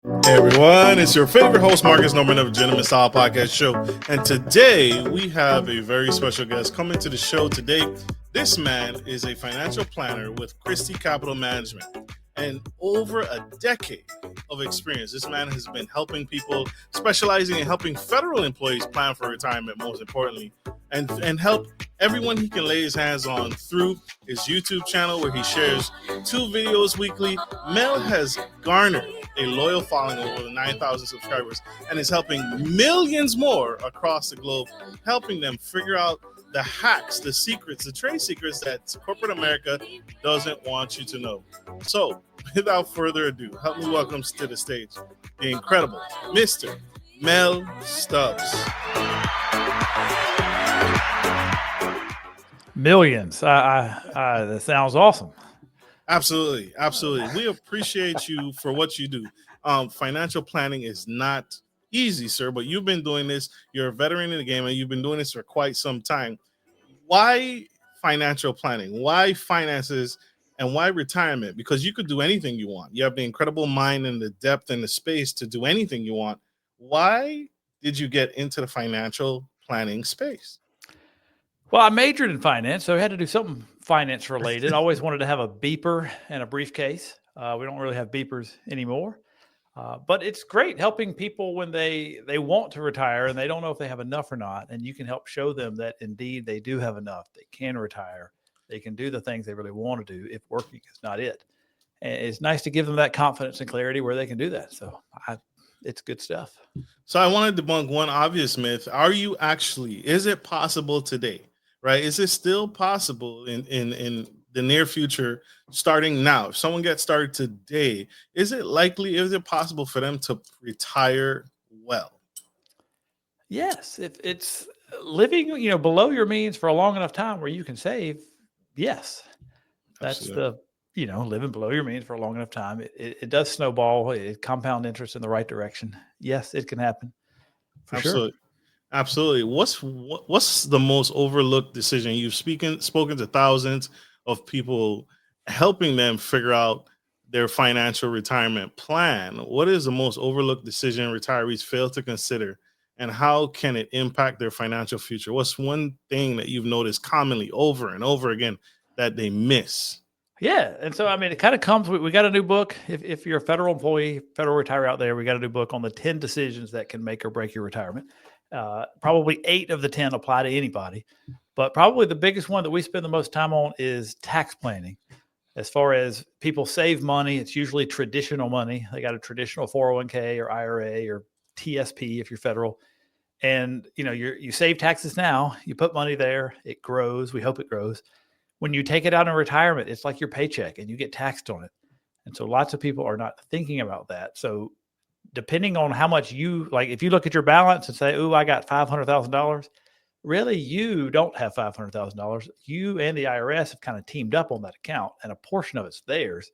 Hey everyone, it's your favorite host, Marcus Norman of Gentleman Style Podcast Show. And today we have a very special guest coming to the show today. This man is a financial planner with Christy Capital Management. And over a decade of experience, this man has been helping people, specializing in helping federal employees plan for retirement, most importantly, and help everyone he can lay his hands on through his YouTube channel where he shares 2 videos weekly. Mel has garnered a loyal following of over 9,000 subscribers and is helping millions more across the globe, helping them figure out the hacks, the secrets, the trade secrets that corporate America doesn't want you to know. So, without further ado, help me welcome to the stage the incredible Mr. Mel Stubbs. Millions. That sounds awesome. Absolutely. We appreciate you for what you do. Financial planning is not easy, sir, but you've been doing this. You're a veteran in the game, and you've been doing this for quite some time. Why financial planning? Why finances? And why retirement? Because you could do anything you want. You have the incredible mind and the depth and the space to do anything you want. Why did you get into the financial planning space? Well, I majored in finance, so I had to do something finance related. I always wanted to have a beeper and a briefcase. We don't really have beepers anymore. But it's great helping people when they want to retire and they don't know if they have enough or not. And you can help show them that indeed they do have enough. They can retire. They can do the things they really want to do if working is not it. And it's nice to give them that confidence and clarity where they can do that. So it's good stuff. So I want to debunk one obvious myth. Is it possible today, right? Is it still possible in the near future, starting now? If someone gets started today, is it possible for them to retire well? Yes. If it's living, below your means for a long enough time where you can save, yes. That's Absolutely. living below your means for a long enough time. It does snowball, it compound interest in the right direction. Yes, it can happen. For Absolutely. sure. Absolutely. What's the most overlooked decision? You've spoken to thousands of people, helping them figure out their financial retirement plan. What is the most overlooked decision retirees fail to consider, and how can it impact their financial future? What's one thing that you've noticed commonly over and over again that they miss? Yeah. And so, it kind of comes, we got a new book. If you're a federal employee, federal retiree out there, we got a new book on the 10 decisions that can make or break your retirement. Probably 8 of the 10 apply to anybody, but probably the biggest one that we spend the most time on is tax planning. As far as people save money, it's usually traditional money. They got a traditional 401k or IRA or TSP if you're federal. And, you save taxes now, you put money there, it grows. We hope it grows. When you take it out in retirement, it's like your paycheck and you get taxed on it. And so lots of people are not thinking about that. So depending on how much if you look at your balance and say, I got $500,000, really you don't have $500,000. You and the IRS have kind of teamed up on that account, and a portion of it's theirs,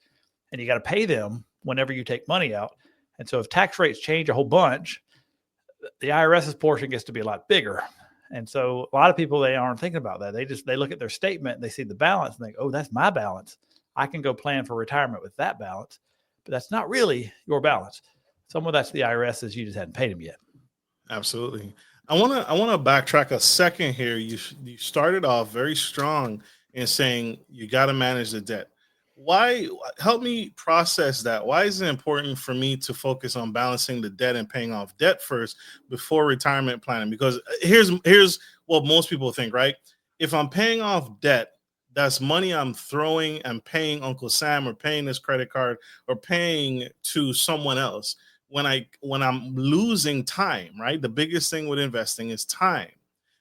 and you got to pay them whenever you take money out. And so if tax rates change a whole bunch, the IRS's portion gets to be a lot bigger. And so a lot of people, they aren't thinking about that. They look at their statement and they see the balance and think, that's my balance. I can go plan for retirement with that balance, but that's not really your balance. Some of that's the IRS's, you just hadn't paid them yet. Absolutely. I want to backtrack a second here. You started off very strong in saying you got to manage the debt. Why? Help me process that. Why is it important for me to focus on balancing the debt and paying off debt first before retirement planning? Because here's what most people think, right? If I'm paying off debt, that's money I'm throwing and paying Uncle Sam or paying this credit card or paying to someone else. When I'm losing time, right? The biggest thing with investing is time.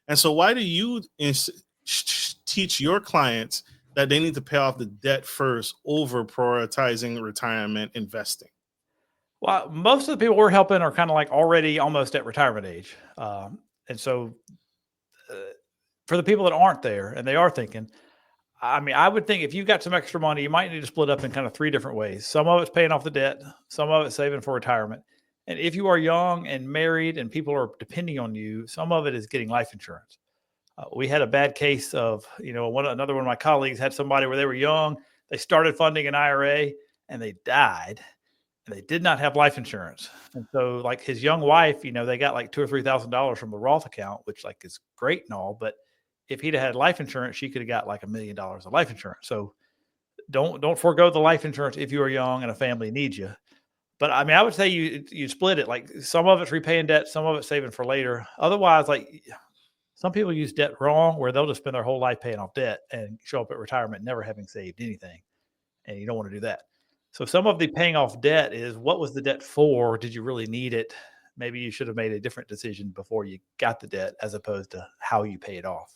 And so why do you teach your clients that they need to pay off the debt first over prioritizing retirement investing? Well, most of the people we're helping are kind of like already almost at retirement age. And so for the people that aren't there and they are thinking, I would think if you've got some extra money, you might need to split up in kind of 3 different ways. Some of it's paying off the debt, some of it's saving for retirement. And if you are young and married and people are depending on you, some of it is getting life insurance. We had a bad case of, another one of my colleagues had somebody where they were young, they started funding an IRA and they died. and they did not have life insurance. And so like his young wife, they got like $2,000 or $3,000 from the Roth account, which like is great and all, but if he'd have had life insurance, she could have got like $1 million of life insurance. So don't forego the life insurance if you are young and a family needs you. But I mean, I would say you split it. Like some of it's repaying debt, some of it's saving for later. Otherwise, like some people use debt wrong, where they'll just spend their whole life paying off debt and show up at retirement never having saved anything. And you don't want to do that. So some of the paying off debt is, what was the debt for? Did you really need it? Maybe you should have made a different decision before you got the debt, as opposed to how you pay it off.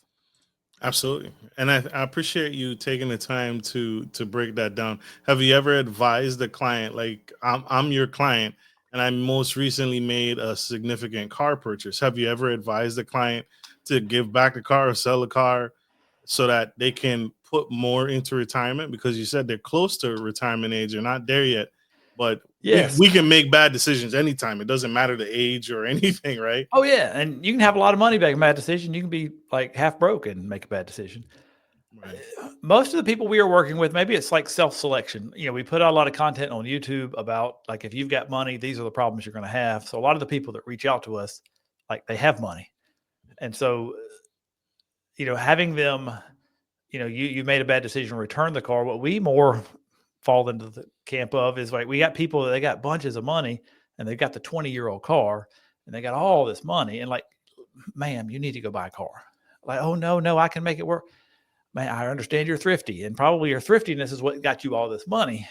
Absolutely. And I appreciate you taking the time to break that down. Have you ever advised the client, like I'm your client and I most recently made a significant car purchase. Have you ever advised the client to give back the car or sell the car so that they can put more into retirement? Because you said they're close to retirement age. They're not there yet, but Yes. we can make bad decisions anytime. It doesn't matter the age or anything, right? Oh yeah. And you can have a lot of money making a bad decision. You can be like half broke and make a bad decision. Right. Most of the people we are working with, maybe it's like self-selection. We put out a lot of content on YouTube about like, if you've got money, these are the problems you're going to have. So a lot of the people that reach out to us, like they have money. And so, having them, you made a bad decision, return the car. What we more fall into the camp of is like, we got people that they got bunches of money and they've got the 20-year-old car and they got all this money. And like, ma'am, you need to go buy a car. Like, oh no, I can make it work. Man, I understand you're thrifty, and probably your thriftiness is what got you all this money,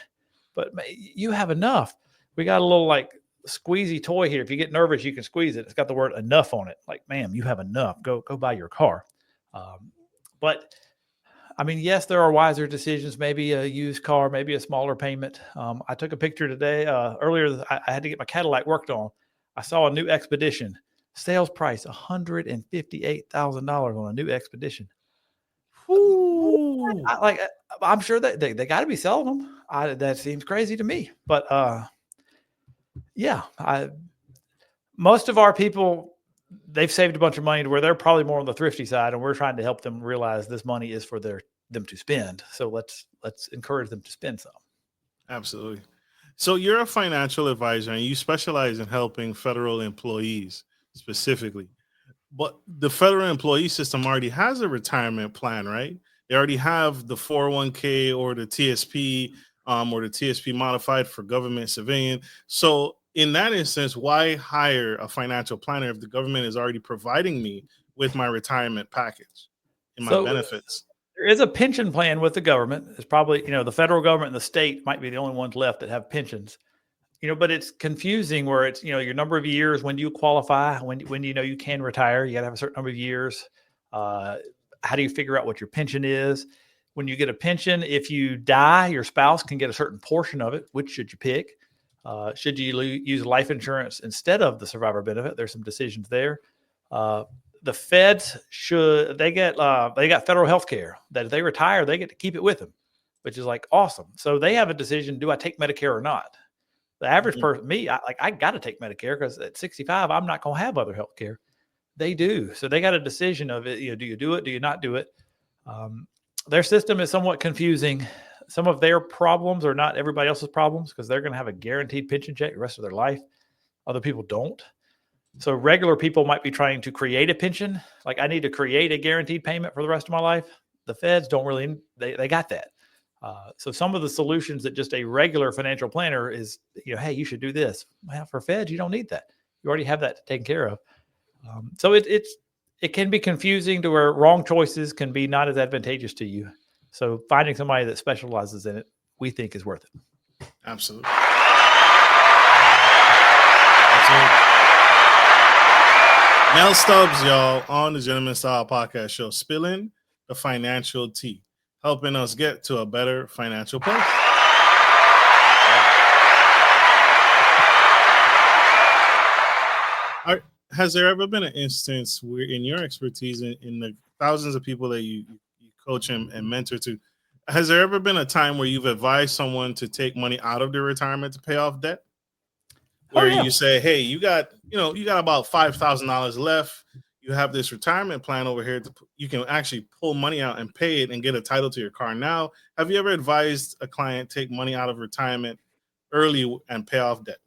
but man, you have enough. We got a little like squeezy toy here. If you get nervous, you can squeeze it. It's got the word enough on it. Like, ma'am, you have enough. Go buy your car. But I mean, yes, there are wiser decisions, maybe a used car, maybe a smaller payment. I took a picture today. Earlier, I had to get my Cadillac worked on. I saw a new Expedition. Sales price, $158,000 on a new Expedition. Ooh. I'm sure that they got to be selling them. That seems crazy to me. But most of our people, they've saved a bunch of money to where they're probably more on the thrifty side, and we're trying to help them realize this money is for them to spend. So let's encourage them to spend some. Absolutely. So you're a financial advisor and you specialize in helping federal employees specifically. But the federal employee system already has a retirement plan, right? They already have the 401k or the TSP or the TSP modified for government civilian. So in that instance, why hire a financial planner if the government is already providing me with my retirement package and my benefits? There is a pension plan with the government. It's probably, the federal government and the state might be the only ones left that have pensions. But it's confusing where it's, your number of years, when do you qualify, when you can retire, you got to have a certain number of years. How do you figure out what your pension is? When you get a pension, if you die, your spouse can get a certain portion of it. Which should you pick? Should you use life insurance instead of the survivor benefit? There's some decisions there. The feds they got federal health care that if they retire, they get to keep it with them, which is like awesome. So they have a decision. Do I take Medicare or not? The average person, I got to take Medicare because at 65, I'm not going to have other health care. They do. So they got a decision of it. Do you do it? Do you not do it? Their system is somewhat confusing. Some of their problems are not everybody else's problems because they're going to have a guaranteed pension check the rest of their life. Other people don't. So regular people might be trying to create a pension. Like, I need to create a guaranteed payment for the rest of my life. The feds don't really, they got that. So some of the solutions that just a regular financial planner is, hey, you should do this. Well, for feds, you don't need that. You already have that taken care of. So it can be confusing to where wrong choices can be not as advantageous to you. So finding somebody that specializes in it, we think is worth it. Absolutely. Mel Stubbs, y'all, on the Gentleman Style Podcast Show, spilling the financial tea, helping us get to a better financial place. Has there ever been an instance where, in your expertise, in the thousands of people that you coach and mentor to, has there ever been a time where you've advised someone to take money out of their retirement to pay off debt? Where you say, hey, you got about $5,000 left. You have this retirement plan over here. You can actually pull money out and pay it and get a title to your car now. Have you ever advised a client take money out of retirement early and pay off debt?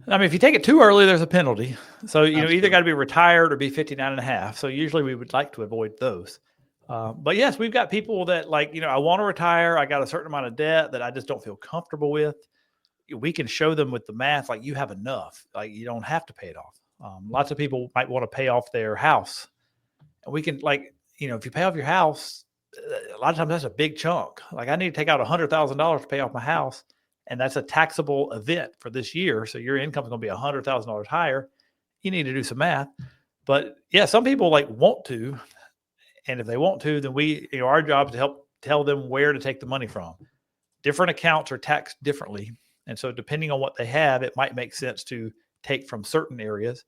I mean, if you take it too early, there's a penalty. So, you know, Absolutely. either got to be retired or be 59 and a half. So usually we would like to avoid those. But yes, we've got people that like, you know, I want to retire. I got a certain amount of debt that I just don't feel comfortable with. We can show them with the math, like you have enough, like you don't have to pay it off. Lots of people might want to pay off their house. And we can like, you know, if you pay off your house, a lot of times that's a big chunk. Like I need to take out $100,000 to pay off my house. And that's a taxable event for this year. So your income is going to be $100,000 higher. You need to do some math. But yeah, some people like want to. And if they want to, then we, you know, our job is to help tell them where to take the money from. Different accounts are taxed differently. And so depending on what they have, it might make sense to take from certain areas.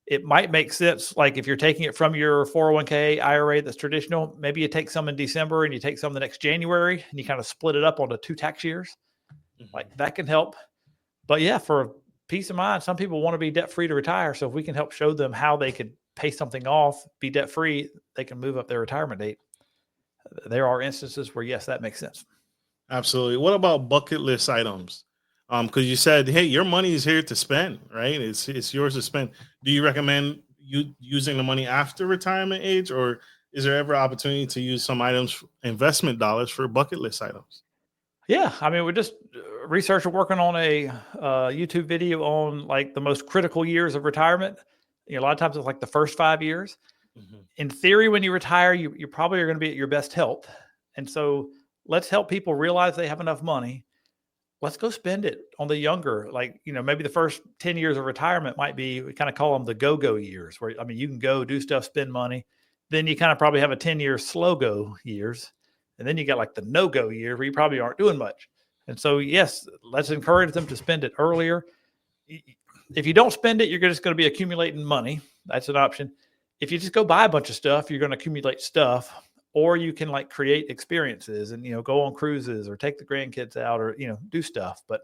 It might make sense, like if you're taking it from your 401k IRA that's traditional, maybe you take some in December and you take some the next January and you kind of split it up onto 2 tax years. Like that can help. But yeah, for peace of mind, some people want to be debt free to retire. So if we can help show them how they could pay something off, be debt free, they can move up their retirement date. There are instances where, yes, that makes sense. Absolutely. What about bucket list items? Because you said, hey, your money is here to spend, right? It's yours to spend. Do you recommend you using the money after retirement age, or is there ever opportunity to use some items, investment dollars, for bucket list items? Yeah, I mean, we're just researching, working on a YouTube video on like the most critical years of retirement. You know, a lot of times it's like the first 5 years. Mm-hmm. In theory, when you retire, you probably are going to be at your best health. And so let's help people realize they have enough money. Let's go spend it on the younger, like, you know, maybe the first 10 years of retirement might be, we kind of call them the go-go years where, I mean, you can go do stuff, spend money. Then you kind of probably have a 10-year slow go years. And then you got like the no-go year where you probably aren't doing much. And so, yes, let's encourage them to spend it earlier. If you don't spend it, you're just going to be accumulating money. That's an option. If you just go buy a bunch of stuff, you're going to accumulate stuff. Or you can like create experiences and, you know, go on cruises or take the grandkids out or, you know, do stuff. But,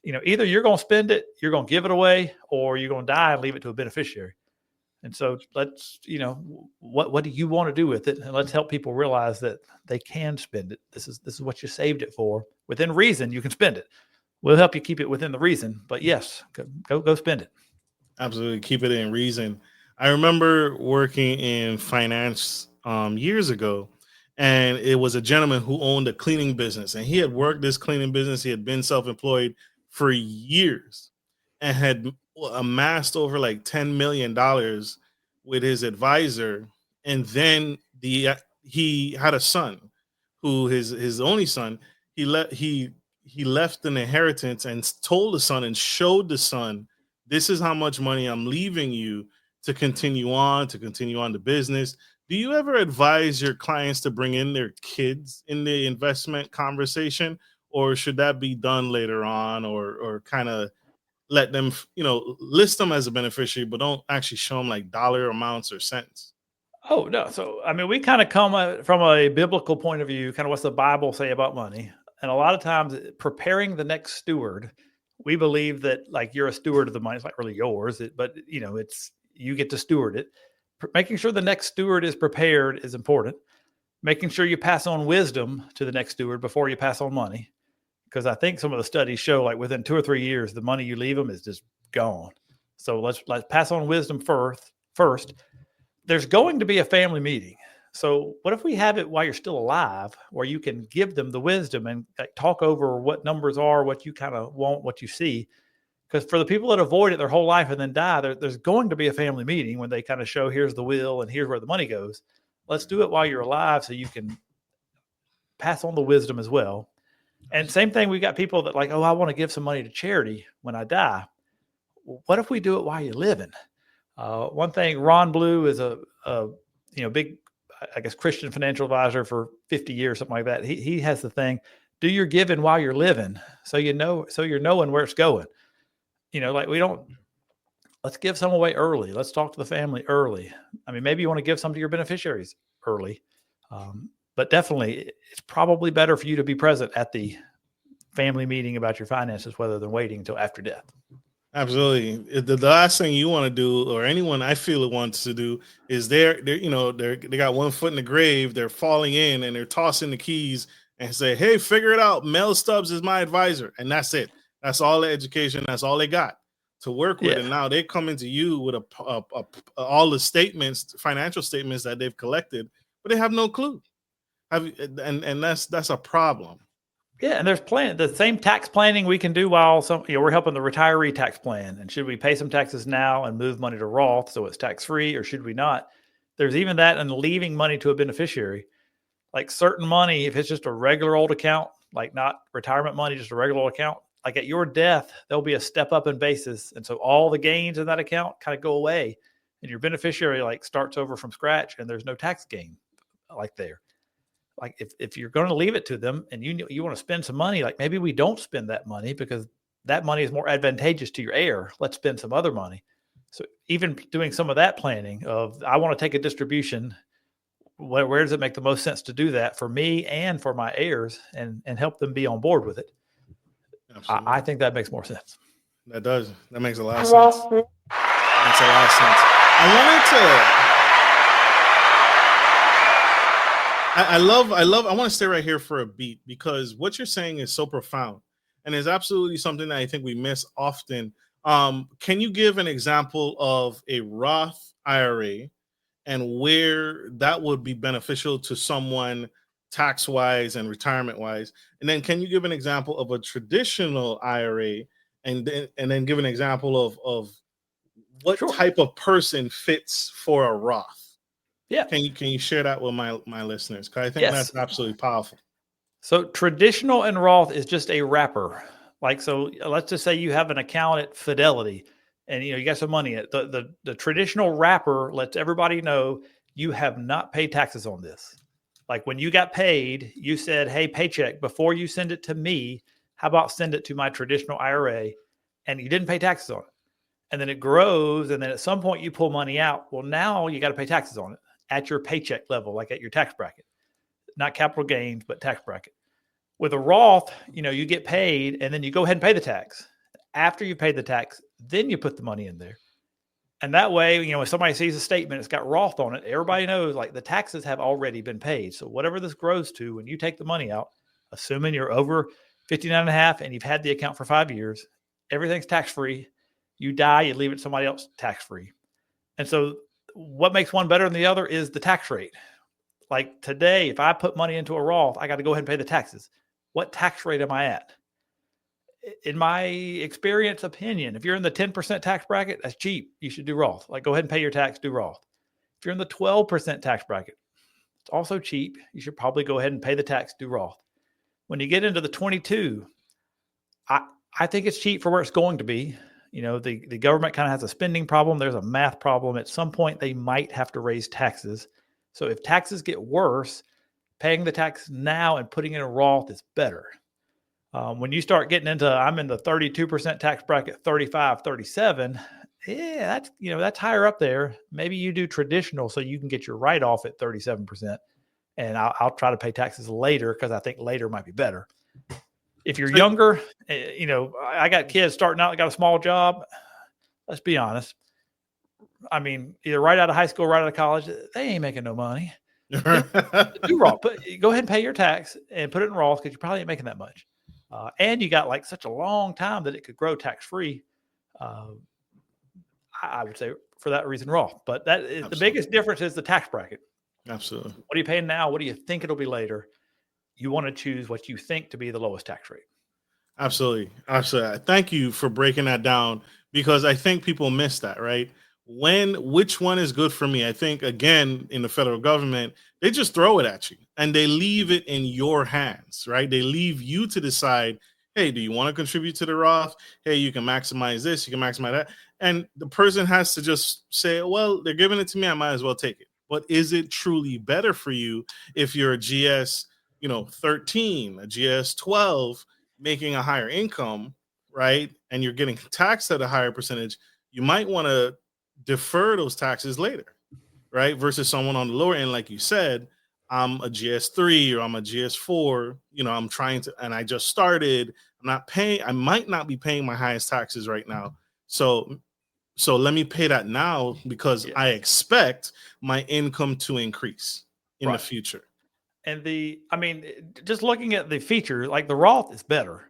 you know, either you're going to spend it, you're going to give it away, or you're going to die and leave it to a beneficiary. And so let's, you know, what do you want to do with it? And let's help people realize that they can spend it. This is what you saved it for. Within reason, you can spend it. We'll help you keep it within the reason. But yes, go spend it. Absolutely. Keep it in reason. I remember working in finance years ago, and it was a gentleman who owned a cleaning business, and he had worked this cleaning business. He had been self-employed for years and had amassed over like $10 million with his advisor. And then he had a son who his only son. He left an inheritance and told the son and showed the son, this is how much money I'm leaving you to continue on the business. Do you ever advise your clients to bring in their kids in the investment conversation, or should that be done later on, or kind of let them, you know, list them as a beneficiary, but don't actually show them like dollar amounts or cents? Oh, no. So, I mean, we kind of come from a biblical point of view, kind of what's the Bible say about money. And a lot of times preparing the next steward, we believe that like you're a steward of the money. It's not really yours, but you know, you get to steward it. Making sure the next steward is prepared is important. Making sure you pass on wisdom to the next steward before you pass on money. Because I think some of the studies show like within 2 or 3 years, the money you leave them is just gone. So let's pass on wisdom first. There's going to be a family meeting. So what if we have it while you're still alive, where you can give them the wisdom and like, talk over what numbers are, what you kind of want, what you see. Because for the people that avoid it their whole life and then die, there's going to be a family meeting when they kind of show, here's the will and here's where the money goes. Let's do it while you're alive so you can pass on the wisdom as well. And same thing, we got people that like, oh, I want to give some money to charity when I die. What if we do it while you're living? One thing, Ron Blue is a big, I guess, Christian financial advisor for 50 years, something like that. He has the thing, do your giving while you're living. So you're knowing where it's going. You know, like let's give some away early. Let's talk to the family early. I mean, maybe you want to give some to your beneficiaries early. But definitely it's probably better for you to be present at the family meeting about your finances rather than waiting until after death. Absolutely. The last thing you want to do, or anyone I feel it wants to do, is they got one foot in the grave, they're falling in and they're tossing the keys and say, hey, figure it out. Mel Stubbs is my advisor. And that's it. That's all the education. That's all they got to work with. Yeah. And now they come into you with all the statements, financial statements that they've collected, but they have no clue. And that's a problem. Yeah, and there's the same tax planning we can do while we're helping the retiree tax plan. And should we pay some taxes now and move money to Roth so it's tax free, or should we not? There's even that and leaving money to a beneficiary. Like certain money, if it's just a regular old account, like not retirement money, just a regular old account, like at your death, there'll be a step up in basis. And so all the gains in that account kind of go away, and your beneficiary like starts over from scratch, and there's no tax gain like there. Like if you're going to leave it to them and you want to spend some money, like maybe we don't spend that money because that money is more advantageous to your heir. Let's spend some other money. So even doing some of that planning of, I want to take a distribution, where does it make the most sense to do that for me and for my heirs, and help them be on board with it? I think that makes more sense. That does. That makes a lot of sense. That makes a lot of sense. I want to stay right here for a beat, because what you're saying is so profound and is absolutely something that I think we miss often. Can you give an example of a Roth IRA and where that would be beneficial to someone tax-wise and retirement-wise? And then can you give an example of a traditional IRA, and then give an example of what type of person fits for a Roth? Yeah. Can you share that with my listeners? Because I think that's absolutely powerful. So traditional and Roth is just a wrapper. Like, so let's just say you have an account at Fidelity and you got some money in it. The traditional wrapper lets everybody know you have not paid taxes on this. Like when you got paid, you said, hey, paycheck, before you send it to me, how about send it to my traditional IRA? And you didn't pay taxes on it. And then it grows. And then at some point you pull money out. Well, now you got to pay taxes on it at your paycheck level, like at your tax bracket, not capital gains, but tax bracket. With a Roth, you get paid and then you go ahead and pay the tax. After you pay the tax, then you put the money in there. And that way, if somebody sees a statement, it's got Roth on it, everybody knows like the taxes have already been paid. So whatever this grows to, when you take the money out, assuming you're over 59 and a half and you've had the account for 5 years, everything's tax-free. You die, you leave it to somebody else tax-free. And so what makes one better than the other is the tax rate. Like today, if I put money into a Roth, I got to go ahead and pay the taxes. What tax rate am I at? In my experience opinion, if you're in the 10% tax bracket, that's cheap. You should do Roth. Like go ahead and pay your tax, do Roth. If you're in the 12% tax bracket, it's also cheap. You should probably go ahead and pay the tax, do Roth. When you get into the 22, I think it's cheap for where it's going to be. The government kind of has a spending problem. There's a math problem. At some point, they might have to raise taxes. So if taxes get worse, paying the tax now and putting in a Roth is better. When you start getting into, I'm in the 32% tax bracket, 35, 37, that's higher up there. Maybe you do traditional so you can get your write-off at 37%. And I'll try to pay taxes later because I think later might be better. If you're younger, I got kids starting out, got a small job. Let's be honest. I mean, either right out of high school, right out of college, they ain't making no money. Do Roth. Go ahead and pay your tax and put it in Roth because you probably ain't making that much. And you got like such a long time that it could grow tax-free. I would say for that reason, Roth. But that is the biggest difference is the tax bracket. Absolutely. What are you paying now? What do you think it'll be later? You want to choose what you think to be the lowest tax rate. Absolutely. Thank you for breaking that down, because I think people miss that, right? Which one is good for me? I think, again, in the federal government, they just throw it at you and they leave it in your hands, right? They leave you to decide, hey, do you want to contribute to the Roth? Hey, you can maximize this, you can maximize that. And the person has to just say, well, they're giving it to me, I might as well take it. But is it truly better for you if you're a GS 13, a GS 12, making a higher income, right? And you're getting taxed at a higher percentage, you might want to defer those taxes later, right? Versus someone on the lower end, like you said, I'm a GS3 or I'm a GS4, I'm trying to, and I just started, I might not be paying my highest taxes right now. So let me pay that now because I expect my income to increase in the future. just looking at the feature, like the Roth is better,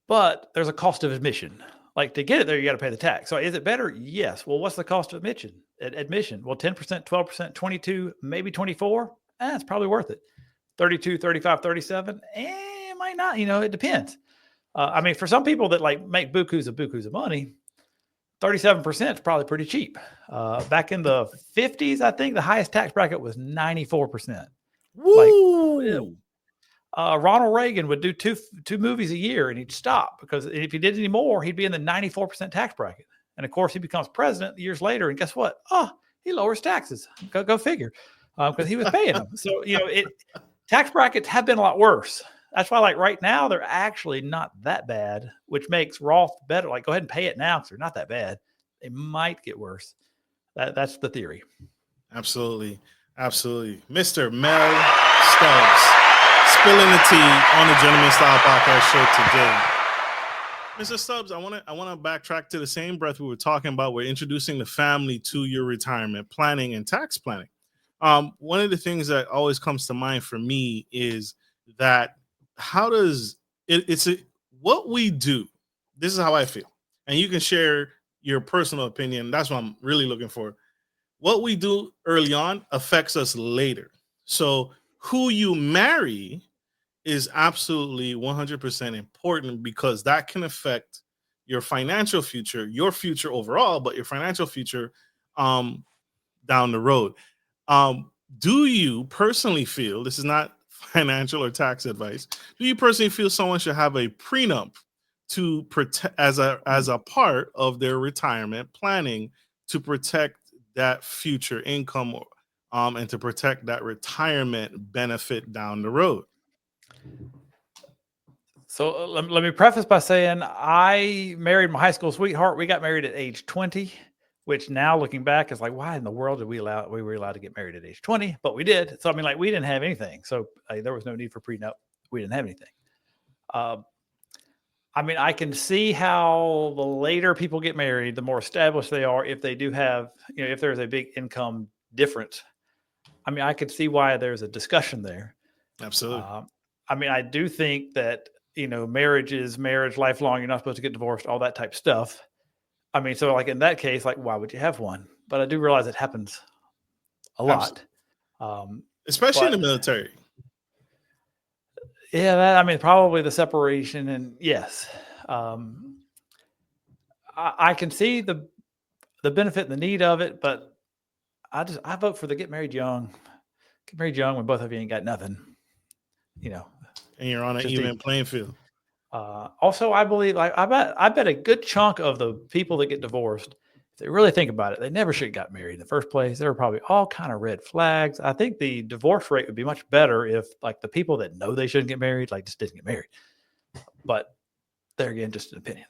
but there's a cost of admission. Like to get it there, you got to pay the tax. So is it better? Yes. Well, what's the cost of admission? Admission. Well, 10%, 12%, 22, maybe 24. It's probably worth it. 32, 35, 37. It might not, it depends. For some people that like make bukus of money, 37% is probably pretty cheap. Back in the 50s, I think the highest tax bracket was 94%. Woo! Ronald Reagan would do two movies a year and he'd stop because if he did any more, he'd be in the 94% tax bracket. And of course, he becomes president years later. And guess what? He lowers taxes. Go figure. Because he was paying them. So, tax brackets have been a lot worse. That's why, like right now, they're actually not that bad, which makes Roth better. Like, go ahead and pay it now because they're not that bad. They might get worse. That's the theory. Absolutely. Mr. Mel Stubbs, spilling the tea on the Gentleman Style Podcast show today. Mr. Stubbs, I want to backtrack to the same breath we were talking about. We're introducing the family to your retirement planning and tax planning. One of the things that always comes to mind for me is that how does what we do? This is how I feel, and you can share your personal opinion. That's what I'm really looking for. What we do early on affects us later. So who you marry is absolutely 100% important because that can affect your financial future, your future overall, but your financial future down the road. Do you personally feel, this is not financial or tax advice, do you personally feel someone should have a prenup to protect as a part of their retirement planning to protect that future income and to protect that retirement benefit down the road? So let me preface by saying I married my high school sweetheart. We got married at age 20, which now looking back is like, why in the world did we were allowed to get married at age 20? But we did. So we didn't have anything. So there was no need for prenup. We didn't have anything. I can see how the later people get married, the more established they are. If they do have, if there's a big income difference, I could see why there's a discussion there. Absolutely. I do think that, marriage is marriage, lifelong. You're not supposed to get divorced, all that type of stuff. So like in that case, like, why would you have one? But I do realize it happens a lot. Especially in the military. Yeah, probably the separation. And yes, I can see the benefit and the need of it, but I vote for the get married young. Get married young when both of you ain't got nothing, And you're on an even playing field. Also, I believe, I bet a good chunk of the people that get divorced, if they really think about it, they never should have got married in the first place. There were probably all kind of red flags. I think the divorce rate would be much better if like the people that know they shouldn't get married, just didn't get married. But there again, just an opinion.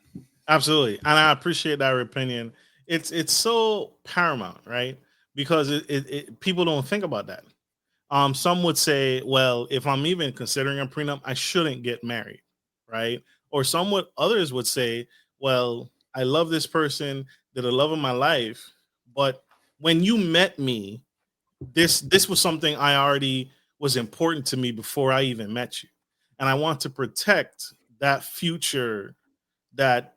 Absolutely. And I appreciate that opinion. It's so paramount, right? Because people don't think about that. Some would say, well, if I'm even considering a prenup, I shouldn't get married, right? Or others would say, well, I love this person, they're the love of my life, but when you met me, this was something I already was important to me before I even met you, and I want to protect that future that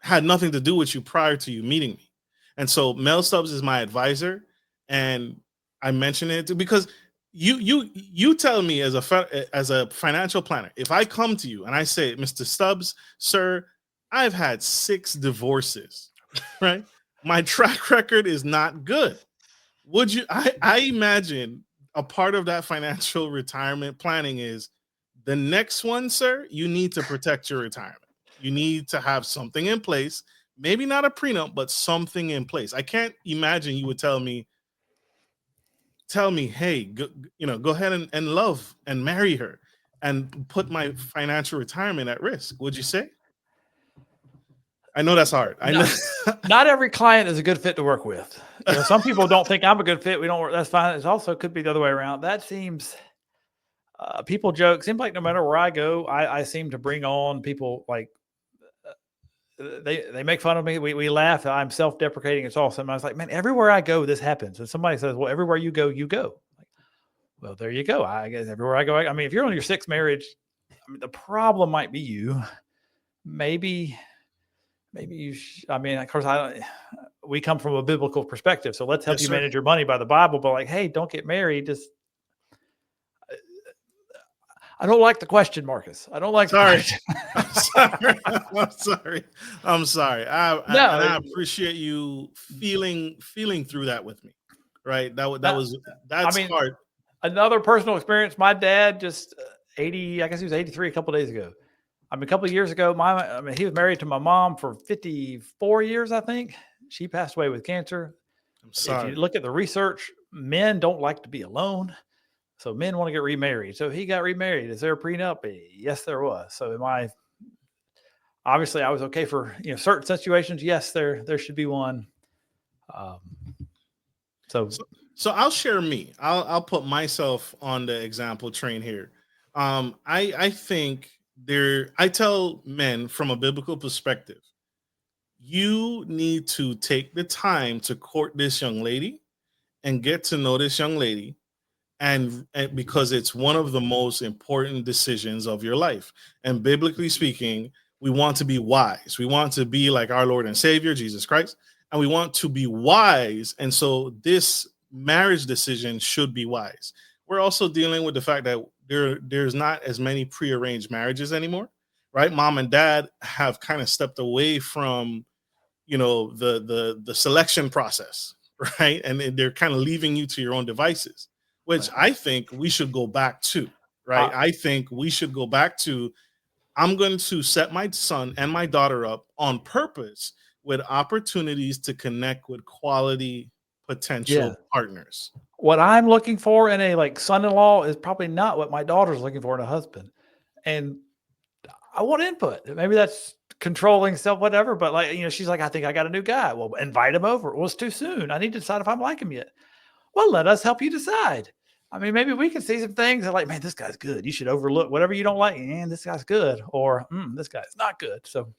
had nothing to do with you prior to you meeting me. And so Mel Stubbs is my advisor, and I mention it because you tell me as a financial planner, if I come to you and I say, Mr. Stubbs, sir, I've had 6 divorces, right? My track record is not good. Would you? I imagine a part of that financial retirement planning is the next one, sir. You need to protect your retirement. You need to have something in place. Maybe not a prenup, but something in place. I can't imagine you would tell me, hey, go ahead and love and marry her and put my financial retirement at risk. Would you say? I know that's hard. I know not every client is a good fit to work with. Some people don't think I'm a good fit. We don't work. That's fine. It also could be the other way around. That seems, people joke. Seems like no matter where I go, I seem to bring on people like, they make fun of me. We laugh. I'm self-deprecating. It's awesome. I was like, man, everywhere I go, this happens. And somebody says, well, everywhere you go, you go. Like, Well, there you go. I guess everywhere I go, I mean, if you're on your sixth marriage, I mean, the problem might be you. Maybe you. I mean, of course, we come from a biblical perspective, so let's help Yes, you sir. manage your money by the Bible. But like, hey, don't get married. Just I don't like the question, Marcus. I don't like. Sorry. The I'm sorry. I'm sorry. I appreciate you feeling through that with me. Right. That's hard. Another personal experience. My dad just 80. I guess he was 83 a couple of days ago. I mean, a couple of years ago, he was married to my mom for 54 years, I think. She passed away with cancer. I'm sorry. If you look at the research, men don't like to be alone. So men want to get remarried. So he got remarried. Is there a prenup? Yes, there was. So obviously I was okay for, certain situations. Yes, there should be one. So I'll share me. I'll put myself on the example train here. I think I tell men from a biblical perspective, you need to take the time to court this young lady and get to know this young lady. And because it's one of the most important decisions of your life. And biblically speaking, we want to be wise. We want to be like our Lord and Savior, Jesus Christ. And we want to be wise. And so this marriage decision should be wise. We're also dealing with the fact that there's not as many prearranged marriages anymore, right? Mom and dad have kind of stepped away from, the selection process, right? And they're kind of leaving you to your own devices, which I think we should go back to, right? I think we should go back to, I'm going to set my son and my daughter up on purpose with opportunities to connect with quality potential partners. What I'm looking for in a son-in-law is probably not what my daughter's looking for in a husband. And I want input. Maybe that's controlling stuff, whatever. But she's like, I think I got a new guy. Well, invite him over. Well, it's too soon. I need to decide if I like him yet. Well, let us help you decide. I mean, maybe we can see some things that man, this guy's good. You should overlook whatever you don't like. And this guy's good. Or this guy's not good. So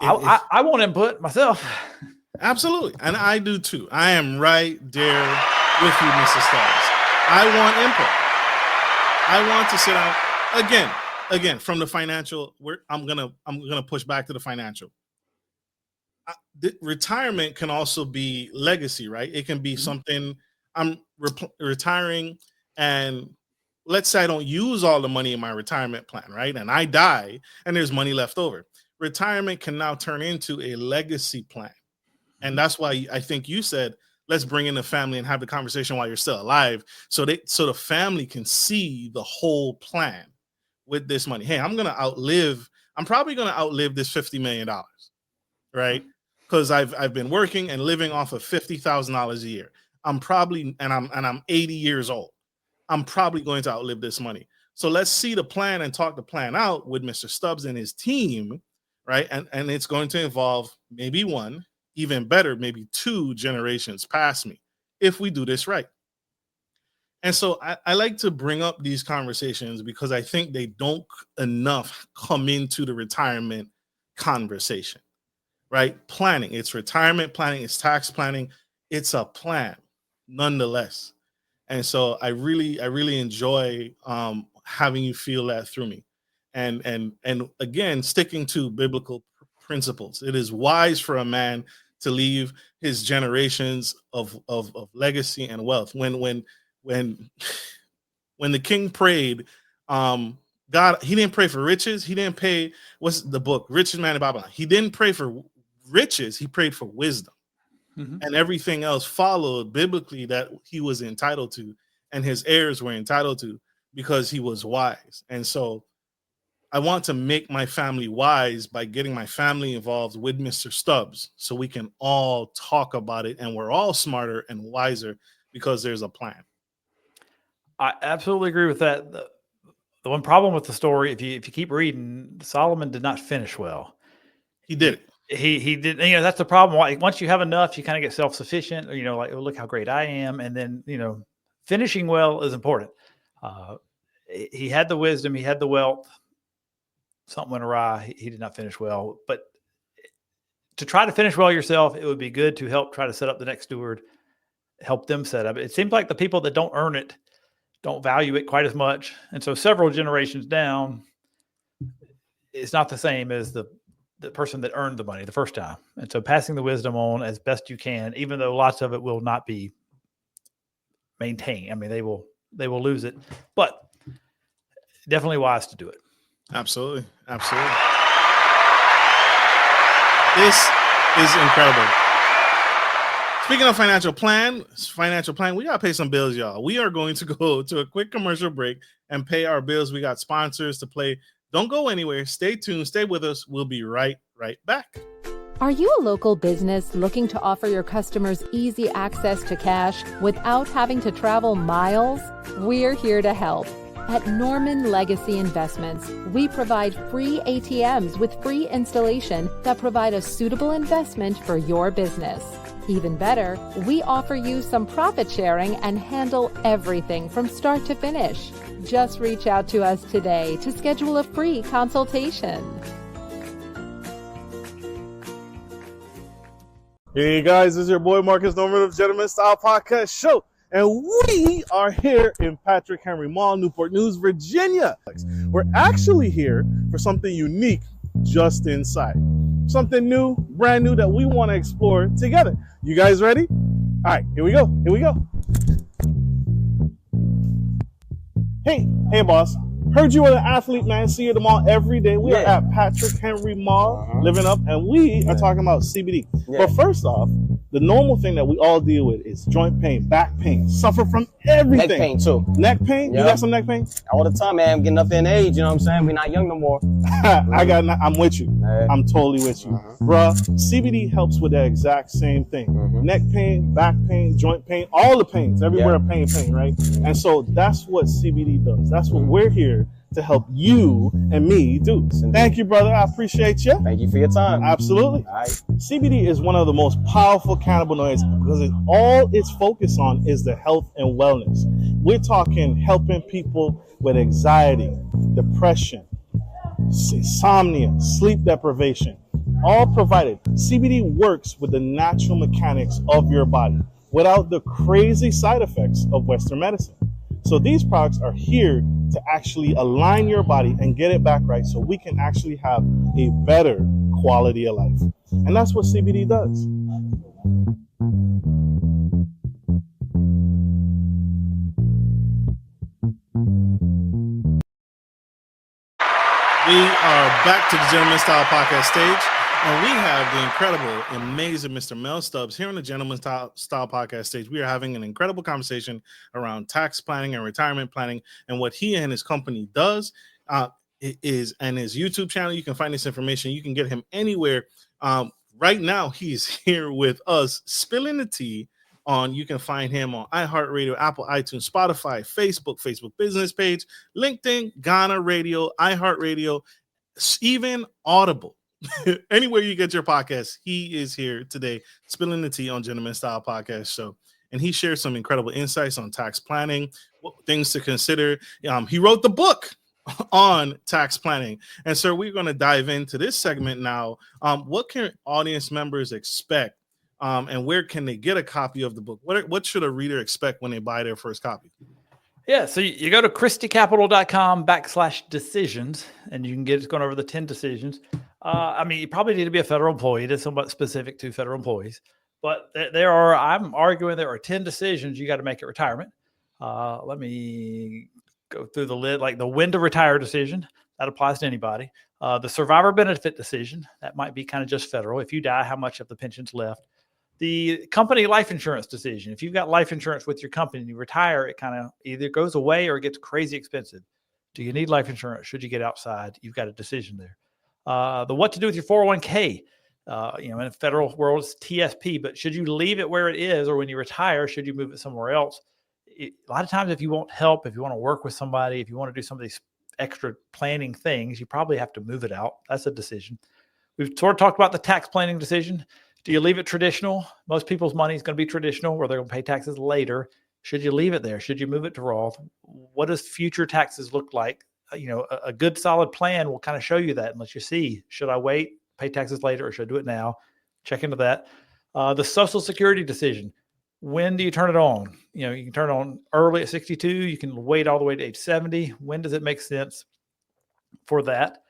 I want input myself. Absolutely. And I do too. I am right there with you, Mrs. Stubbs. I want input. I want to sit down again from the financial. I'm gonna push back to the financial. Retirement can also be legacy, right? It can be something. I'm retiring, and let's say I don't use all the money in my retirement plan, right? And I die, and there's money left over. Retirement can now turn into a legacy plan. And that's why I think you said, let's bring in the family and have the conversation while you're still alive. So the family can see the whole plan with this money. Hey, I'm probably going to outlive this $50 million, right? Because I've been working and living off of $50,000 a year. I'm 80 years old. I'm probably going to outlive this money. So let's see the plan and talk the plan out with Mr. Stubbs and his team, right? And it's going to involve maybe one, even better, maybe two generations past me if we do this right. And so I like to bring up these conversations because I think they don't enough come into the retirement conversation, right? Planning, it's retirement planning, it's tax planning, it's a plan nonetheless. And so I really enjoy having you feel that through me. And again, sticking to biblical principles. It is wise for a man to leave his generations of legacy and wealth. When the king prayed, God, he didn't pray for riches. He didn't pay, what's the book? Richest Man in Babylon. He didn't pray for riches. He prayed for wisdom. Mm-hmm. And everything else followed biblically that he was entitled to and his heirs were entitled to because he was wise. And so I want to make my family wise by getting my family involved with Mr. Stubbs so we can all talk about it and we're all smarter and wiser because there's a plan. I absolutely agree with that. The one problem with the story, if you keep reading, Solomon did not finish well. He did it. He did. That's the problem. Once you have enough, you kind of get self-sufficient. Oh, look how great I am. And then, finishing well is important. He had the wisdom. He had the wealth. Something went awry. He did not finish well. But to try to finish well yourself, it would be good to help try to set up the next steward, help them set up. It seems like the people that don't earn it don't value it quite as much. And so several generations down, it's not the same as the person that earned the money the first time. And so passing the wisdom on as best you can, even though lots of it will not be maintained. I mean, they will lose it, but definitely wise to do it. Absolutely. Absolutely. This is incredible. Speaking of financial plan, we got to pay some bills, y'all. We are going to go to a quick commercial break and pay our bills. We got sponsors to play. Don't go anywhere. Stay tuned. Stay with us. We'll be right back. Are you a local business looking to offer your customers easy access to cash without having to travel miles? We're here to help. At Norman Legacy Investments, we provide free ATMs with free installation that provide a suitable investment for your business. Even better, we offer you some profit sharing and handle everything from start to finish. Just reach out to us today to schedule a free consultation. Hey guys, this is your boy Marcus Norman of Gentleman Style Podcast Show. And we are here in Patrick Henry Mall, Newport News, Virginia. We're actually here for something unique just inside. Something new, brand new that we want to explore together. You guys ready? All right, here we go. Hey boss. Heard you are an athlete, man. See you at the mall every day. We are at Patrick Henry Mall, living up, and we are talking about CBD. But first off, the normal thing that we all deal with is joint pain, back pain, suffer from everything. Neck pain too. Neck pain? You got some neck pain? All the time, man. I'm getting up in age, you know what I'm saying? We're not young no more. I'm with you. I'm totally with you. Bruh, CBD helps with that exact same thing. Neck pain, back pain, joint pain, all the pains, everywhere pain, right? And so that's what CBD does. That's what we're here to help you and me do. Thank you, brother. I appreciate you. Thank you for your time. Absolutely. All right. CBD is one of the most powerful cannabinoids because all it's focused on is the health and wellness. We're talking helping people with anxiety, depression, insomnia, sleep deprivation, all provided. CBD works with the natural mechanics of your body without the crazy side effects of Western medicine. So these products are here to actually align your body and get it back right so we can actually have a better quality of life. And that's what CBD does. We are back to the Gentleman Style Podcast stage, and we have the incredible, amazing Mr. Mel Stubbs here on the Gentleman Style Podcast stage. We are having an incredible conversation around tax planning and retirement planning and what he and his company does is, and his YouTube channel. You can find this information. You can get him anywhere. Right now, he's here with us, spilling the tea on. You can find him on iHeartRadio, Apple, iTunes, Spotify, Facebook business page, LinkedIn, Ghana Radio, iHeartRadio, even Audible. Anywhere you get your podcast, he is here today, spilling the tea on Gentleman Style Podcast Show. And he shares some incredible insights on tax planning, things to consider. He wrote the book on tax planning. And so we're going to dive into this segment now. What can audience members expect? And where can they get a copy of the book? What should a reader expect when they buy their first copy? Yeah, so you go to christycapital.com/decisions, and you can get it's going over the 10 decisions. You probably need to be a federal employee. It is somewhat specific to federal employees. But I'm arguing there are 10 decisions you got to make at retirement. Let me go through the list, like the when to retire decision. That applies to anybody. The survivor benefit decision, that might be kind of just federal. If you die, how much of the pension's left? The company life insurance decision. If you've got life insurance with your company and you retire, it kind of either goes away or it gets crazy expensive. Do you need life insurance? Should you get outside? You've got a decision there. The what to do with your 401k. In the federal world, it's TSP, but should you leave it where it is, or when you retire, should you move it somewhere else? A lot of times, if you want help, if you want to work with somebody, if you want to do some of these extra planning things, you probably have to move it out. That's a decision. We've sort of talked about the tax planning decision. Do you leave it traditional? Most people's money is going to be traditional, where they're going to pay taxes later. Should you leave it there? Should you move it to Roth? What does future taxes look like? A good solid plan will kind of show you that and let you see, should I wait, pay taxes later, or should I do it now? Check into that. The Social Security decision. When do you turn it on? You can turn it on early at 62. You can wait all the way to age 70. When does it make sense for that?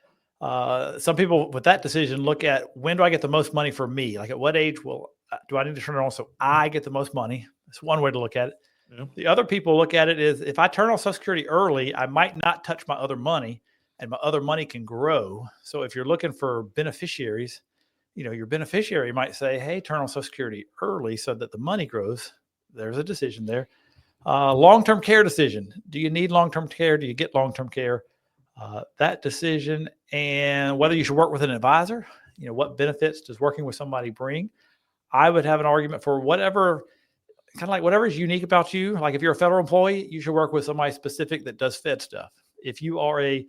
Some people with that decision look at, when do I get the most money for me? Like, at what age do I need to turn it on so I get the most money? That's one way to look at it. Yeah. The other people look at it is, if I turn on Social Security early, I might not touch my other money, and my other money can grow. So if you're looking for beneficiaries, your beneficiary might say, hey, turn on Social Security early so that the money grows. There's a decision there. Long-term care decision. Do you need long-term care? Do you get long-term care? That decision, and whether you should work with an advisor. What benefits does working with somebody bring? I would have an argument for whatever is unique about you. Like, if you're a federal employee, you should work with somebody specific that does Fed stuff. If you are a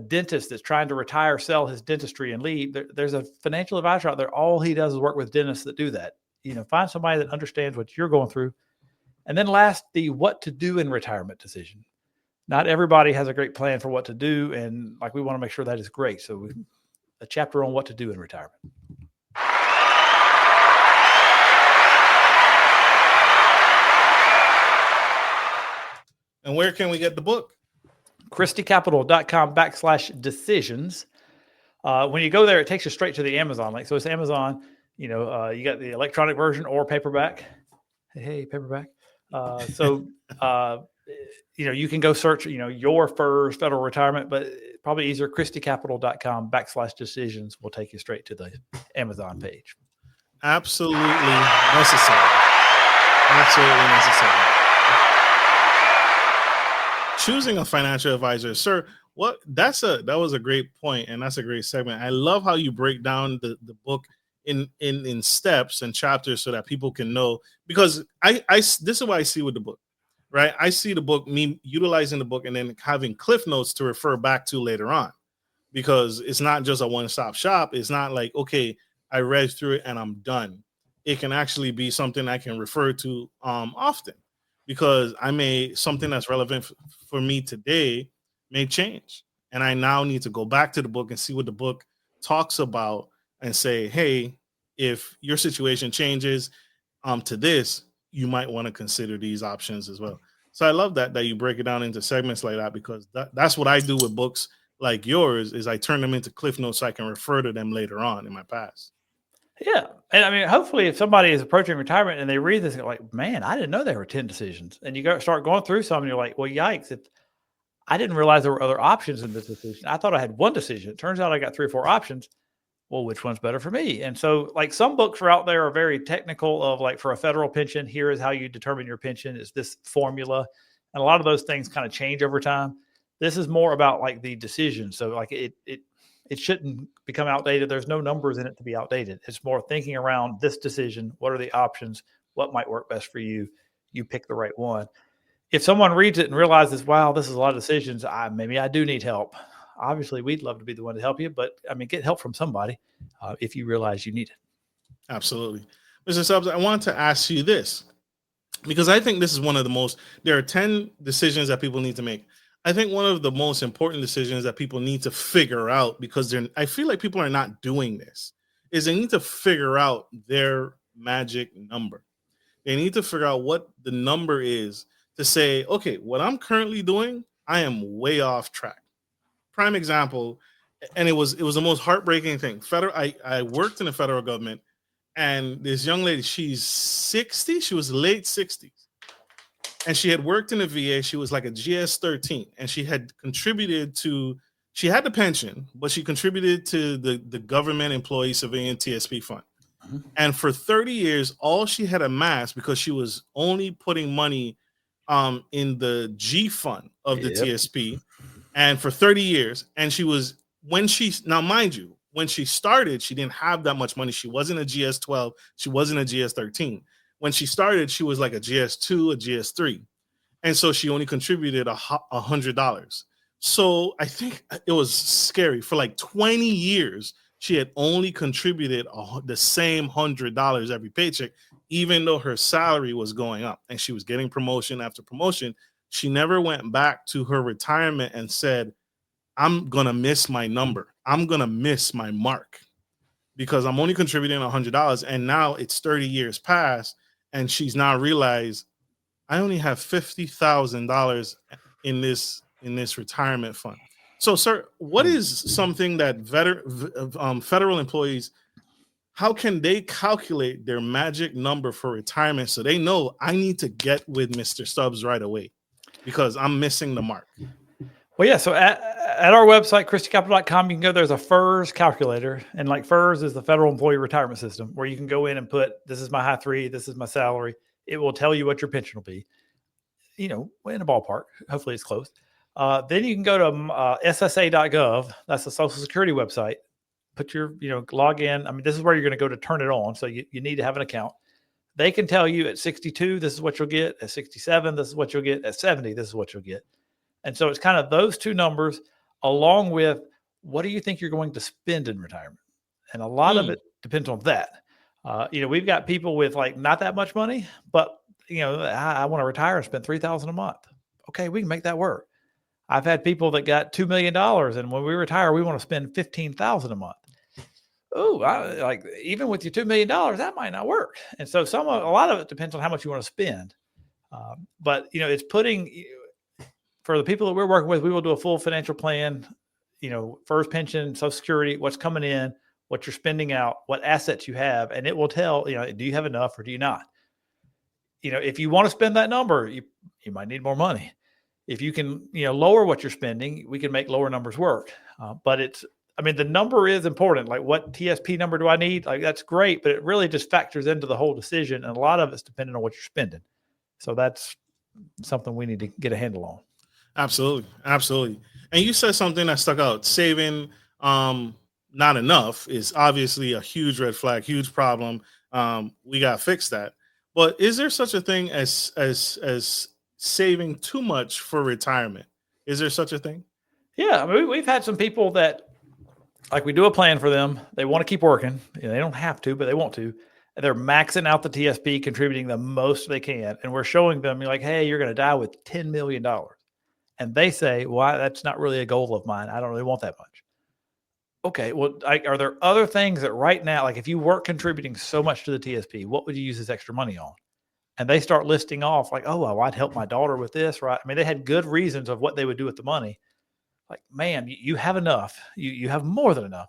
dentist that's trying to retire, sell his dentistry and leave, there's a financial advisor out there. All he does is work with dentists that do that. Find somebody that understands what you're going through. And then last, the what to do in retirement decision. Not everybody has a great plan for what to do, and we want to make sure that is great. So a chapter on what to do in retirement. And where can we get the book? ChristyCapital.com/decisions. When you go there, it takes you straight to the Amazon link. So it's Amazon. You got the electronic version or paperback. Hey, paperback. You can go search, your first federal retirement, but probably easier, ChristyCapital.com/decisions will take you straight to the Amazon page. Absolutely necessary. Absolutely necessary. Choosing a financial advisor, sir. That was a great point, and that's a great segment. I love how you break down the book in steps and chapters so that people can know, because this is what I see with the book, right? I see the book, me utilizing the book and then having cliff notes to refer back to later on, because it's not just a one-stop shop. It's not like, okay, I read through it and I'm done. It can actually be something I can refer to often, because something that's relevant for me today may change. And I now need to go back to the book and see what the book talks about and say, hey, if your situation changes to this, you might want to consider these options as well. So I love that you break it down into segments like that, because that's what I do with books like yours, is I turn them into cliff notes so I can refer to them later on in my past. Yeah. And hopefully if somebody is approaching retirement and they read this, they're like, man, I didn't know there were 10 decisions. And you start going through some and you're like, well, yikes. If I didn't realize there were other options in this decision. I thought I had one decision. It turns out I got 3 or 4 options. Well, which one's better for me? And so some books are out there are very technical of for a federal pension, here is how you determine your pension, is this formula. And a lot of those things kind of change over time. This is more about the decision. So it shouldn't become outdated. There's no numbers in it to be outdated. It's more thinking around this decision. What are the options? What might work best for you? You pick the right one. If someone reads it and realizes, wow, this is a lot of decisions, maybe I do need help. Obviously, we'd love to be the one to help you, but get help from somebody if you realize you need it. Absolutely. Mr. Stubbs, I want to ask you this, because I think this is one of there are 10 decisions that people need to make. I think one of the most important decisions that people need to figure out, because I feel like people are not doing this, is they need to figure out their magic number. They need to figure out what the number is to say, okay, what I'm currently doing, I am way off track. Prime example, and it was the most heartbreaking thing. I worked in the federal government, and this young lady, she's 60, she was late 60s. And she had worked in the VA. She was like a GS-13, and she had she had the pension, but she contributed to the government employee civilian TSP fund. Mm-hmm. And for 30 years, all she had amassed, because she was only putting money in the G fund of the TSP, and for 30 years. And now mind you, when she started, she didn't have that much money. She wasn't a GS-12. She wasn't a GS-13. When she started, she was like a GS-2, a GS-3. And so she only contributed $100. So I think it was scary. For 20 years, she had only contributed the same $100 every paycheck, even though her salary was going up and she was getting promotion after promotion. She never went back to her retirement and said, I'm going to miss my number. I'm going to miss my mark, because I'm only contributing $100. And now it's 30 years past, and she's now realized I only have $50,000 in this retirement fund. So, sir, what is something that federal employees, how can they calculate their magic number for retirement so they know I need to get with Mr. Stubbs right away because I'm missing the mark? Well, yeah. So at our website, christycapital.com, you can go, there's a FERS calculator. And like FERS is the Federal Employee Retirement System, where you can go in and put, this is my high three, this is my salary. It will tell you what your pension will be, in a ballpark. Hopefully it's close. Then you can go to ssa.gov. That's the Social Security website. Put your, log in. I mean, this is where you're going to go to turn it on. So you need to have an account. They can tell you at 62, this is what you'll get. At 67, this is what you'll get. At 70, this is what you'll get. And so it's kind of those two numbers along with what do you think you're going to spend in retirement? And a lot of it depends on that. We've got people with like not that much money, but I want to retire and spend $3,000 a month. Okay, we can make that work. I've had people that got $2 million, and when we retire, we want to spend $15,000 a month. Oh, even with your $2 million, that might not work. And so a lot of it depends on how much you want to spend. But it's putting. For the people that we're working with, we will do a full financial plan, first pension, Social Security, what's coming in, what you're spending out, what assets you have, and it will tell, do you have enough or do you not? If you want to spend that number, you might need more money. If you can, lower what you're spending, we can make lower numbers work. But the number is important. Like, what TSP number do I need? Like, that's great, but it really just factors into the whole decision. And a lot of it's dependent on what you're spending. So that's something we need to get a handle on. Absolutely. Absolutely. And you said something that stuck out. Saving not enough is obviously a huge red flag, huge problem. We got to fix that. But is there such a thing as saving too much for retirement? Is there such a thing? Yeah. We've had some people that, like, we do a plan for them. They want to keep working. They don't have to, but they want to. And they're maxing out the TSP, contributing the most they can. And we're showing them, like, hey, you're going to die with $10 million. And they say, well, that's not really a goal of mine. I don't really want that much. Okay, well, are there other things that right now, like if you weren't contributing so much to the TSP, what would you use this extra money on? And they start listing off like, oh, well, I'd help my daughter with this, right? I mean, they had good reasons of what they would do with the money. Like, man, you have enough. You have more than enough.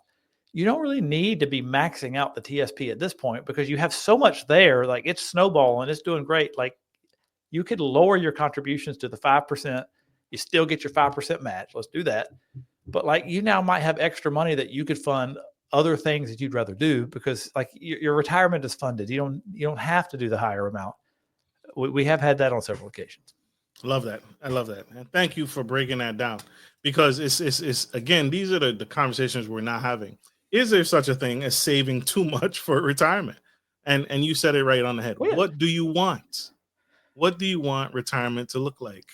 You don't really need to be maxing out the TSP at this point because you have so much there. Like, it's snowballing. It's doing great. Like, you could lower your contributions to the 5%. You still get your 5% match. Let's do that. But like, you now might have extra money that you could fund other things that you'd rather do because like your retirement is funded. You don't have to do the higher amount. We have had that on several occasions. Love that. I love that. And thank you for breaking that down because it's again, these are the conversations we're not having. Is there such a thing as saving too much for retirement? And you said it right on the head. Oh, yeah. What do you want? What do you want retirement to look like?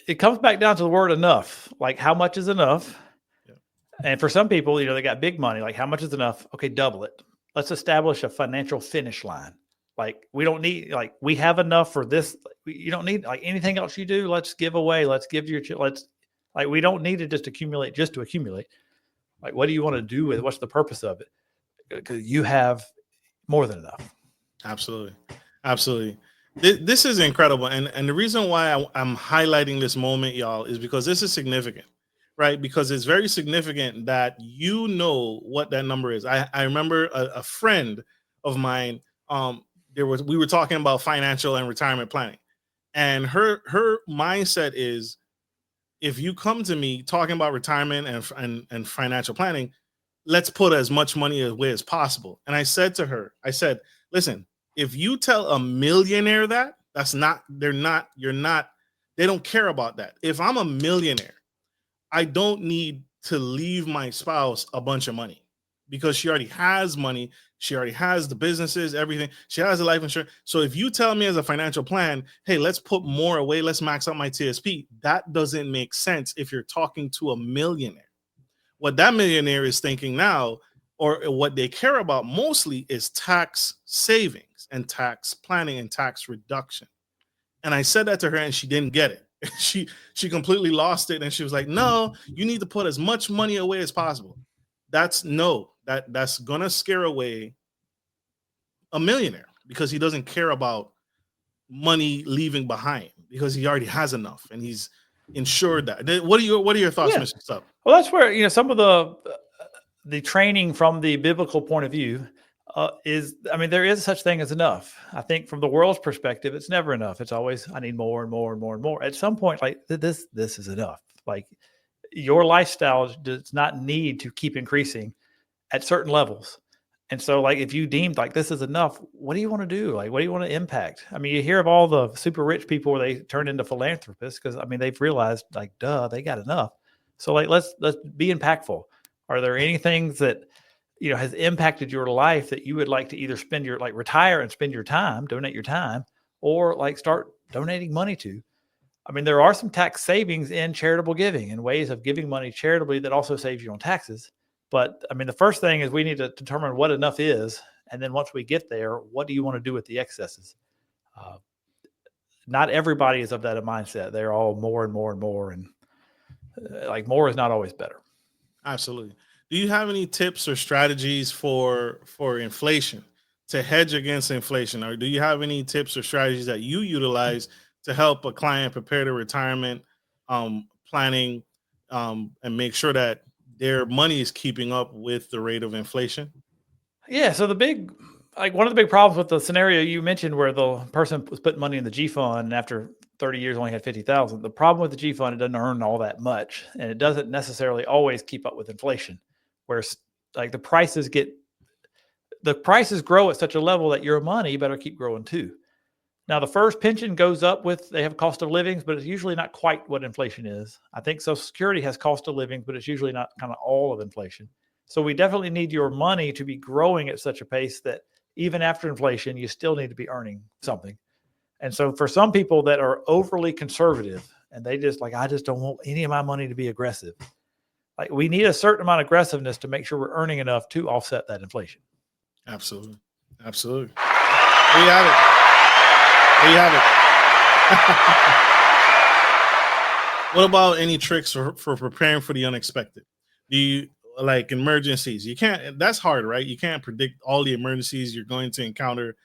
It comes back down to the word enough. Like, how much is enough? Yeah. And for some people, they got big money. Like, how much is enough? Okay, double it. Let's establish a financial finish line. Like, we don't need, like, we have enough for this. You don't need, like, anything else you do. Let's give away. Let's give we don't need to just accumulate just to accumulate. Like, what do you want to do with it? What's the purpose of it? Because you have more than enough. Absolutely. Absolutely. This is incredible. And the reason why I'm highlighting this moment, y'all, is because this is significant, right? Because it's very significant that you know what that number is. I remember a friend of mine, we were talking about financial and retirement planning. And her mindset is, if you come to me talking about retirement and financial planning, let's put as much money away as possible. And I said to her, listen, if you tell a millionaire they don't care about that. If I'm a millionaire, I don't need to leave my spouse a bunch of money because she already has money. She already has the businesses, everything. She has a life insurance. So if you tell me as a financial plan, hey, let's put more away, let's max out my TSP, that doesn't make sense if you're talking to a millionaire. What that millionaire is thinking now, or what they care about mostly, is tax savings and tax planning and tax reduction. And I said that to her and she didn't get it. She completely lost it. And she was like, no, you need to put as much money away as possible. That's gonna scare away a millionaire. because he doesn't care about money leaving behind because he already has enough and he's insured that. What are your thoughts, Mr. Stubbs? Well, that's where, some of the training from the biblical point of view there is such thing as enough. I think from the world's perspective, it's never enough. It's always, I need more and more and more and more. At some point, like this is enough. Like your lifestyle does not need to keep increasing at certain levels. And so like, if you deemed like this is enough, what do you want to do? Like, what do you want to impact? I mean, you hear of all the super rich people where they turn into philanthropists because they've realized like, they got enough. So like, let's be impactful. Are there any things that, has impacted your life that you would like to either spend your, like retire and spend your time, donate your time, or like start donating money to? I mean, there are some tax savings in charitable giving and ways of giving money charitably that also saves you on taxes. But I mean, the first thing is we need to determine what enough is. And then once we get there, what do you want to do with the excesses? Not everybody is of that mindset. They're all more and more and more. And like more is not always better. Absolutely. Do you have any tips or strategies for inflation, to hedge against inflation? Or do you have any tips or strategies that you utilize to help a client prepare their retirement planning and make sure that their money is keeping up with the rate of inflation? Yeah. So one of the big problems with the scenario you mentioned where the person was putting money in the G fund and after 30 years only had 50,000. The problem with the G fund, it doesn't earn all that much and it doesn't necessarily always keep up with inflation, where like the prices grow at such a level that your money better keep growing too. Now the first pension goes up they have cost of livings, but it's usually not quite what inflation is. I think Social Security has cost of living, but it's usually not kind of all of inflation. So we definitely need your money to be growing at such a pace that even after inflation, you still need to be earning something. And so for some people that are overly conservative and they just like, I just don't want any of my money to be aggressive. Like we need a certain amount of aggressiveness to make sure we're earning enough to offset that inflation. Absolutely. Absolutely. There you have it. There you have it. What about any tricks for preparing for the unexpected? Do you like emergencies? You can't, that's hard, right? You can't predict all the emergencies you're going to encounter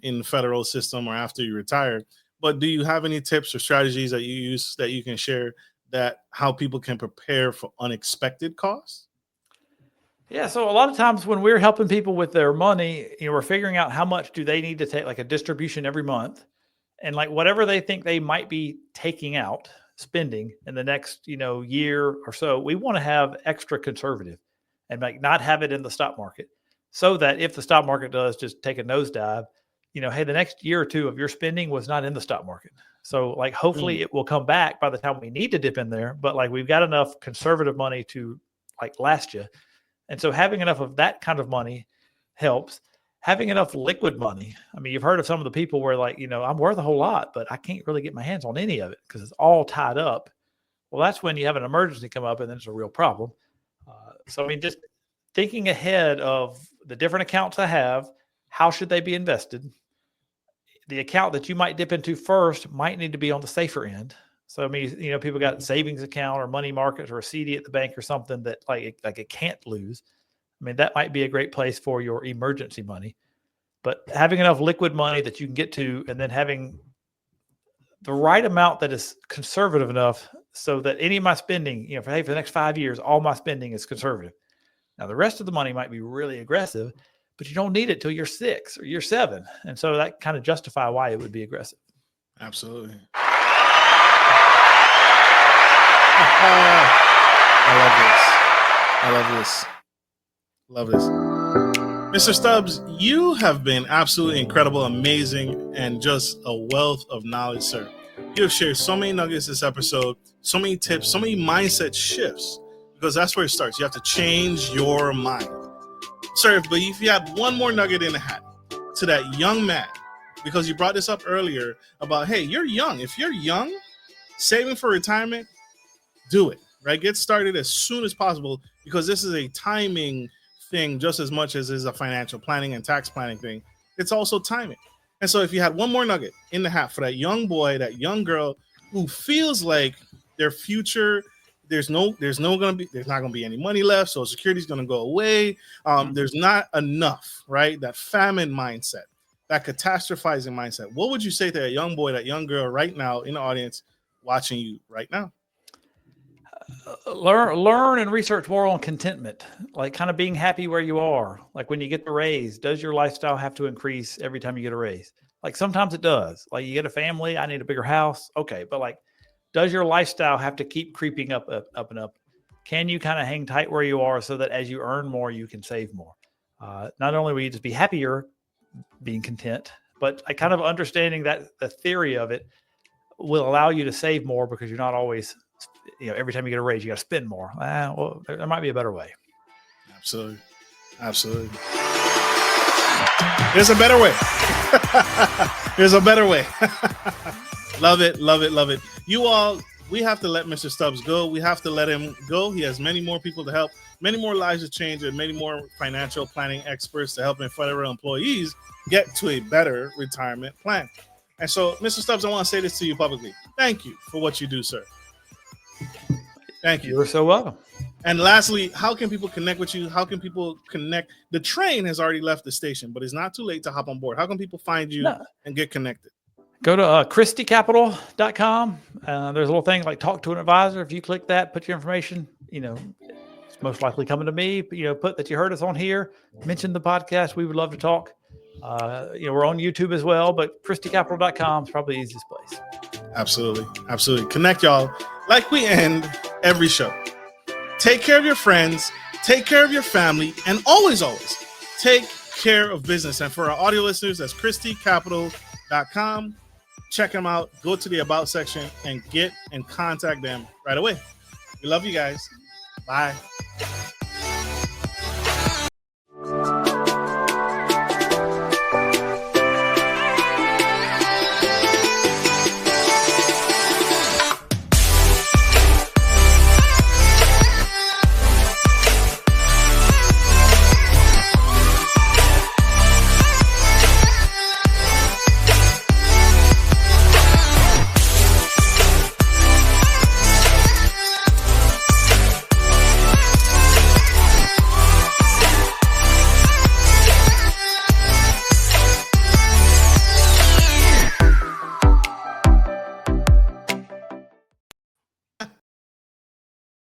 in the federal system or after you retire. But do you have any tips or strategies that you use that you can share that how people can prepare for unexpected costs? Yeah. So a lot of times when we're helping people with their money, we're figuring out how much do they need to take, like a distribution every month, and like whatever they think they might be taking out, spending in the next, year or so, we want to have extra conservative and like not have it in the stock market, so that if the stock market does just take a nosedive, hey, the next year or two of your spending was not in the stock market. So like, hopefully it will come back by the time we need to dip in there, but like we've got enough conservative money to like last you. And so having enough of that kind of money helps. Having enough liquid money. I mean, you've heard of some of the people where like, I'm worth a whole lot, but I can't really get my hands on any of it because it's all tied up. Well, that's when you have an emergency come up and then it's a real problem. So, I mean, just thinking ahead of the different accounts I have, how should they be invested? The account that you might dip into first might need to be on the safer end. So, I mean, people got savings account or money markets or a CD at the bank or something that like it can't lose. I mean, that might be a great place for your emergency money, but having enough liquid money that you can get to, and then having the right amount that is conservative enough so that any of my spending, for the next 5 years, all my spending is conservative. Now, the rest of the money might be really aggressive, but you don't need it till you're 6 or you're 7. And so that kind of justify why it would be aggressive. Absolutely. I love this. Love this. Mr. Stubbs, you have been absolutely incredible, amazing, and just a wealth of knowledge, sir. You have shared so many nuggets this episode, so many tips, so many mindset shifts, because that's where it starts. You have to change your mind. Sir, but if you had one more nugget in the hat to that young man, because you brought this up earlier about, hey, you're young. If you're young, saving for retirement, do it, right? Get started as soon as possible, because this is a timing thing just as much as is a financial planning and tax planning thing. It's also timing. And so if you had one more nugget in the hat for that young boy, that young girl who feels like their future, there's not going to be any money left. So security's going to go away. There's not enough, right? That famine mindset, that catastrophizing mindset, what would you say to that young boy, that young girl right now in the audience watching you right now? Learn and research more on contentment, like kind of being happy where you are. Like when you get the raise, does your lifestyle have to increase every time you get a raise? Like sometimes it does. Like you get a family, I need a bigger house. Okay. But like, does your lifestyle have to keep creeping up and up? Can you kind of hang tight where you are so that as you earn more, you can save more? Not only will you just be happier being content, but I kind of understanding that the theory of it will allow you to save more because you're not always, every time you get a raise, you got to spend more. Well, there might be a better way. Absolutely. Absolutely. There's a better way. There's a better way. Love it. Love it. Love it. You all, we have to let Mr. Stubbs go. We have to let him go. He has many more people to help, many more lives to change, and many more financial planning experts to help federal employees get to a better retirement plan. And so, Mr. Stubbs, I want to say this to you publicly. Thank you for what you do, sir. Thank you. You're so welcome. And lastly, how can people connect with you? How can people connect? The train has already left the station, but it's not too late to hop on board. How can people find you and get connected? Go to ChristyCapital.com. There's a little thing like talk to an advisor. If you click that, put your information, it's most likely coming to me. Put that you heard us on here, mention the podcast. We would love to talk. We're on YouTube as well, but ChristyCapital.com is probably the easiest place. Absolutely. Absolutely. Connect, y'all. Like we end every show. Take care of your friends, take care of your family, and always take care of business. And for our audio listeners, that's ChristyCapital.com. Check them out. Go to the About section and contact them right away. We love you guys. Bye.